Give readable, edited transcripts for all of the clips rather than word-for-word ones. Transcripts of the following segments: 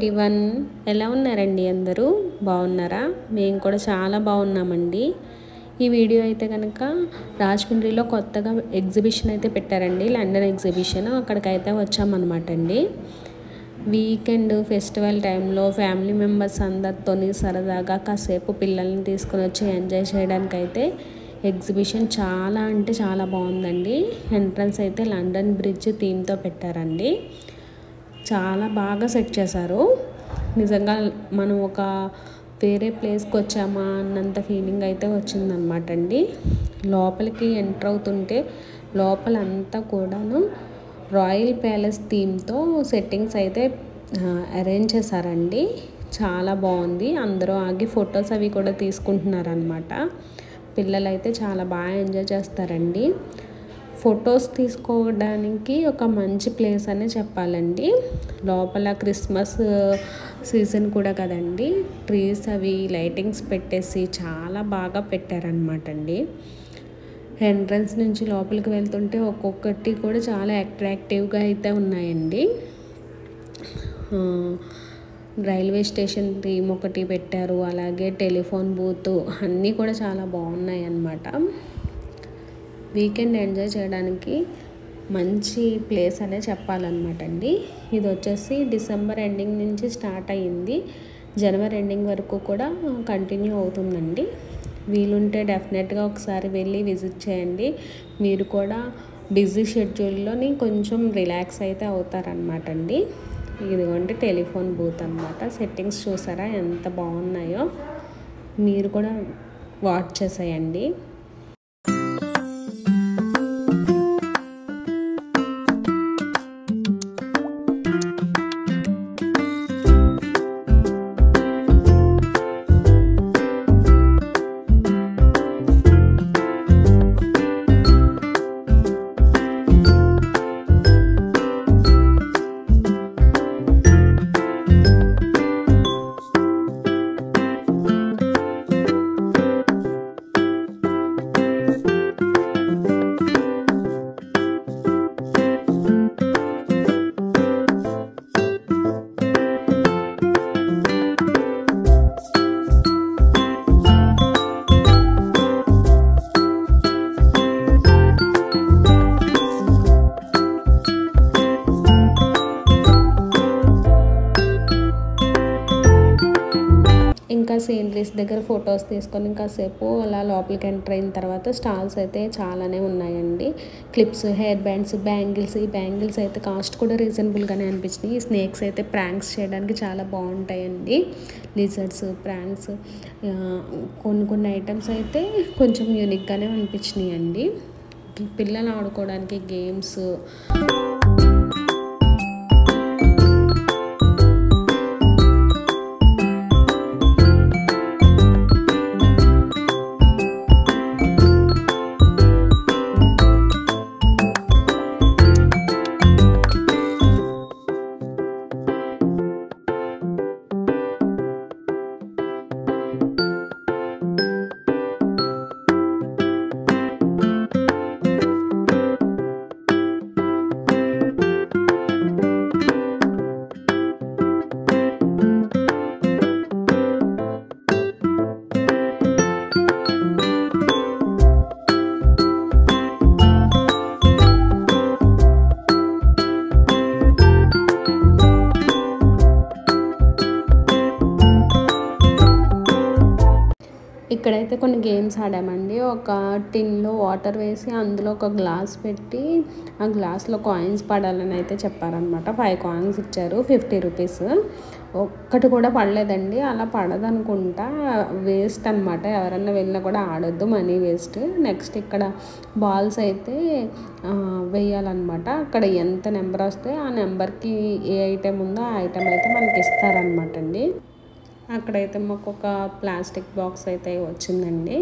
Everyone, ఎలా ఉన్నారండి? అందరూ బాగున్నారా? మేము కూడా చాలా బాగున్నామండి. ఈ వీడియో అయితే కనుక రాజమండ్రిలో కొత్తగా ఎగ్జిబిషన్ అయితే పెట్టారండి, లండన్ ఎగ్జిబిషన్. అక్కడికైతే వచ్చామన్నమాట అండి. వీకెండ్ ఫెస్టివల్ టైంలో ఫ్యామిలీ మెంబర్స్ అందరితో సరదాగా కాసేపు పిల్లల్ని తీసుకొని వచ్చి ఎంజాయ్ చేయడానికి అయితే ఎగ్జిబిషన్ చాలా అంటే చాలా బాగుందండి. ఎంట్రన్స్ అయితే లండన్ బ్రిడ్జ్ థీమ్తో పెట్టారండి. చాలా బాగా సెట్ చేశారు. నిజంగా మనం ఒక వేరే ప్లేస్కి వచ్చామా అన్నంత ఫీలింగ్ అయితే వచ్చిందనమాట అండి. లోపలికి ఎంటర్ అవుతుంటే లోపలంతా కూడాను రాయల్ ప్యాలెస్ థీమ్తో సెట్టింగ్స్ అయితే అరేంజ్ చేశారండి. చాలా బాగుంది. అందరూ ఆగి ఫొటోస్ అవి కూడా తీసుకుంటున్నారనమాట. పిల్లలు అయితే చాలా బాగా ఎంజాయ్ చేస్తారండి. ఫొటోస్ తీసుకోవడానికి ఒక మంచి ప్లేస్ అనే చెప్పాలండి. లోపల క్రిస్మస్ సీజన్ కూడా కదండి, ట్రీస్ అవి లైటింగ్స్ పెట్టేసి చాలా బాగా పెట్టారనమాట అండి. ఎంట్రన్స్ నుంచి లోపలికి వెళ్తుంటే ఒక్కొక్కటి కూడా చాలా అట్రాక్టివ్గా అయితే ఉన్నాయండి. రైల్వే స్టేషన్ థీమ్ ఒకటి పెట్టారు, అలాగే టెలిఫోన్ బూత్ అన్నీ కూడా చాలా బాగున్నాయి అన్నమాట. వీకెండ్ ఎంజాయ్ చేయడానికి మంచి ప్లేస్ అనే చెప్పాలన్నమాట అండి. ఇది వచ్చేసి డిసెంబర్ ఎండింగ్ నుంచి స్టార్ట్ అయ్యింది, జనవరి ఎండింగ్ వరకు కూడా కంటిన్యూ అవుతుందండి. వీలుంటే డెఫినెట్గా ఒకసారి వెళ్ళి విజిట్ చేయండి. మీరు కూడా బిజీ షెడ్యూల్లోని కొంచెం రిలాక్స్ అయితే అవుతారనమాట అండి. ఇదిగోండి టెలిఫోన్ బూత్ అనమాట. సెట్టింగ్స్ చూసారా ఎంత బాగున్నాయో, మీరు కూడా వాచ్ చేసేయండి. ఇంకా సీనరీస్ దగ్గర ఫొటోస్ తీసుకొని కాసేపు అలా లోపలికి ఎంటర్ అయిన తర్వాత స్టాల్స్ అయితే చాలానే ఉన్నాయండి. Clips, hair bands, bangles. ఈ బ్యాంగిల్స్ అయితే కాస్ట్ కూడా రీజనబుల్గానే అనిపించినాయి. ఈ స్నేక్స్ అయితే ప్రాంక్స్ చేయడానికి చాలా బాగుంటాయండి. లిజర్డ్స్, ప్రాంక్స్, కొన్ని ఐటమ్స్ అయితే కొంచెం యూనిక్గానే అనిపించినాయి అండి. పిల్లలు ఆడుకోవడానికి గేమ్స్, ఇక్కడైతే కొన్ని గేమ్స్ ఆడామండి. ఒక టిన్లో వాటర్ వేసి అందులో ఒక గ్లాస్ పెట్టి ఆ గ్లాస్లో కాయిన్స్ పడాలని అయితే చెప్పారనమాట. 5 కాయిన్స్ ఇచ్చారు, 50 రూపీస్. ఒక్కటి కూడా పడలేదండి. అలా పడదనుకుంటా, వేస్ట్ అనమాట. ఎవరన్నా వెళ్ళినా కూడా ఆడొద్దు, మనీ వేస్ట్. నెక్స్ట్ ఇక్కడ బాల్స్ అయితే వేయాలన్నమాట. అక్కడ ఎంత నెంబర్ వస్తే ఆ నెంబర్కి ఏ ఐటెం ఉందో ఆ ఐటెం అయితే మనకి ఇస్తారనమాట అండి. అక్కడైతే మాకు ఒక ప్లాస్టిక్ బాక్స్ అయితే వచ్చిందండి.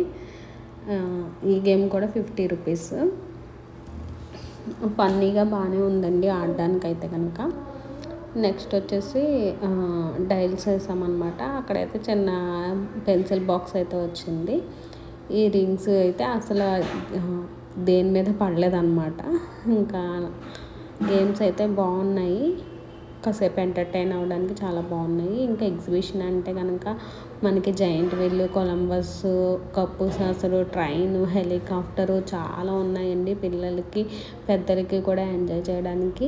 ఈ గేమ్ కూడా 50 రూపీస్. ఫన్నీగా బాగానే ఉందండి ఆడడానికి అయితే కనుక. నెక్స్ట్ వచ్చేసి డైల్స్ వేసామన్నమాట. అక్కడైతే చిన్న పెన్సిల్ బాక్స్ అయితే వచ్చింది. ఈ రింగ్స్ అయితే అసలు దేని మీద పడలేదన్నమాట. ఇంకా గేమ్స్ అయితే బాగున్నాయి. కాసేపు ఎంటర్టైన్ అవ్వడానికి చాలా బాగున్నాయి. ఇంకా ఎగ్జిబిషన్ అంటే కనుక మనకి giant wheel, Columbus, cup saucer, train, helicopter చాలా ఉన్నాయండి. పిల్లలకి పెద్దలకి కూడా ఎంజాయ్ చేయడానికి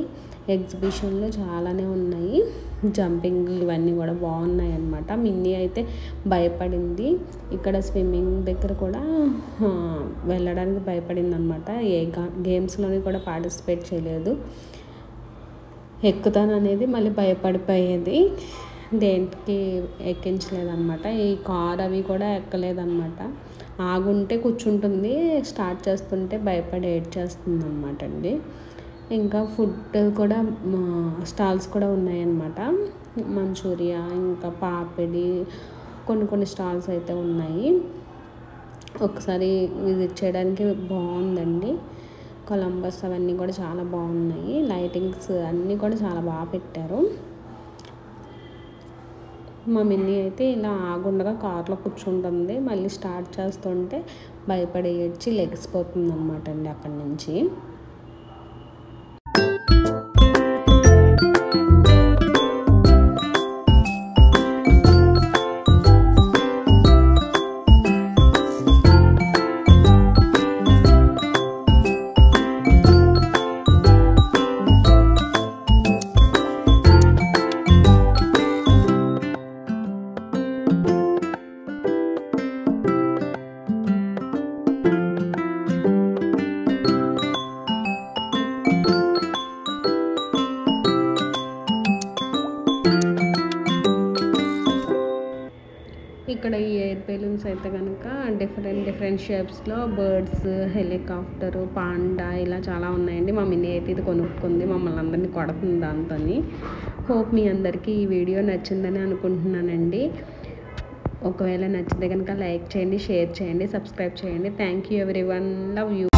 ఎగ్జిబిషన్లు చాలానే ఉన్నాయి. జంపింగ్ ఇవన్నీ కూడా బాగున్నాయి అన్నమాట. మిన్నీ అయితే భయపడింది. ఇక్కడ స్విమ్మింగ్ దగ్గర కూడా వెళ్ళడానికి భయపడింది అనమాట. ఏ గేమ్స్లోని కూడా పార్టిసిపేట్ చేయలేదు. ఎక్కుతాననేది మళ్ళీ భయపడిపోయేది, దేనికి ఎక్కించలేదన్నమాట. ఈ కార్ అవి కూడా ఎక్కలేదన్నమాట. ఆగుంటే కూర్చుంటుంది, స్టార్ట్ చేస్తుంటే భయపడి ఏడ్చేస్తుంది అనమాట అండి. ఇంకా ఫుడ్ కూడా స్టాల్స్ కూడా ఉన్నాయన్నమాట. మంచూరియా, ఇంకా పాపిడి, కొన్ని స్టాల్స్ అయితే ఉన్నాయి. ఒకసారి విజిట్ చేయడానికి బాగుందండి. కొలంబస్ అవన్నీ కూడా చాలా బాగున్నాయి. లైటింగ్స్ అన్నీ కూడా చాలా బాగా పెట్టారు. మా మిన్నీ అయితే ఇలా ఆగుండగా కార్లో కూర్చుంటుంది, మళ్ళీ స్టార్ట్ చేస్తుంటే భయపడి ఏడ్చి లెగిసిపోతుంది అనమాట అండి అక్కడి నుంచి. ఇక్కడ ఈ ఎయిర్ బెలూన్స్ అయితే కనుక డిఫరెంట్ షేప్స్లో బర్డ్స్, హెలికాప్టరు, పాండా ఇలా చాలా ఉన్నాయండి. మా మినీ అయితే ఇది కొనుక్కుంది, మమ్మల్ని అందరినీ కొడుతుంది దాంతో. హోప్ మీ అందరికీ ఈ వీడియో నచ్చిందని అనుకుంటున్నానండి. ఒకవేళ నచ్చితే కనుక లైక్ చేయండి, షేర్ చేయండి, సబ్స్క్రైబ్ చేయండి. Thank you everyone, love you.